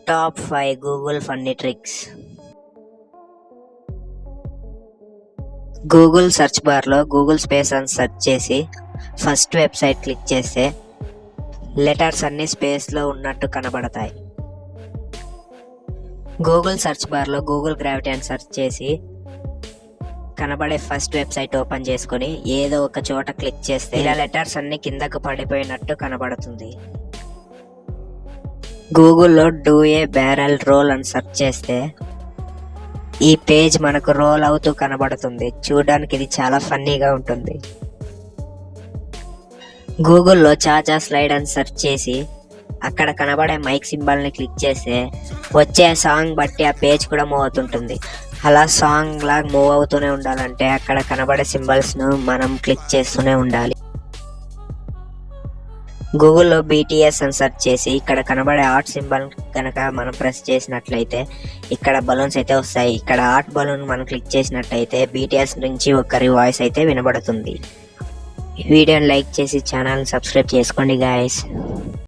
Top 5 Google funny tricks. Google search బార్లో Google space అని search చేసి ఫస్ట్ వెబ్సైట్ క్లిక్ చేస్తే లెటర్స్ అన్ని స్పేస్లో ఉన్నట్టు కనబడతాయి. గూగుల్ సెర్చ్ బార్లో గూగుల్ గ్రావిటీ అని సెర్చ్ చేసి కనబడే ఫస్ట్ వెబ్సైట్ ఓపెన్ చేసుకొని ఏదో ఒక చోట క్లిక్ చేస్తే ఇలా లెటర్స్ అన్ని కిందకు పడిపోయినట్టు కనబడుతుంది. గూగుల్లో డూ ఏ బ్యారల్ రోల్ అని సెర్చ్ చేస్తే ఈ పేజ్ మనకు రోల్ అవుతూ కనబడుతుంది. చూడడానికి ఇది చాలా ఫన్నీగా ఉంటుంది. గూగుల్లో చాచా స్లైడ్ అని సెర్చ్ చేసి అక్కడ కనబడే మైక్ సింబల్ని క్లిక్ చేస్తే వచ్చే సాంగ్ బట్టి ఆ పేజ్ కూడా మూవ్ అవుతుంటుంది. అలా సాంగ్ లాగా మూవ్ అవుతూనే ఉండాలంటే అక్కడ కనబడే సింబల్స్ను మనం క్లిక్ చేస్తూనే ఉండాలి. గూగుల్లో BTS అని సెర్చ్ చేసి ఇక్కడ కనబడే ఆర్ట్ సింబల్ కనుక మనం ప్రెస్ చేసినట్లయితే ఇక్కడ బలూన్స్ అయితే వస్తాయి. ఇక్కడ ఆర్ట్ బలూన్ మనం క్లిక్ చేసినట్లయితే BTS నుంచి ఒకరి వాయిస్ అయితే వినబడుతుంది. వీడియోని లైక్ చేసి ఛానల్ సబ్స్క్రైబ్ చేసుకోండి గాయస్.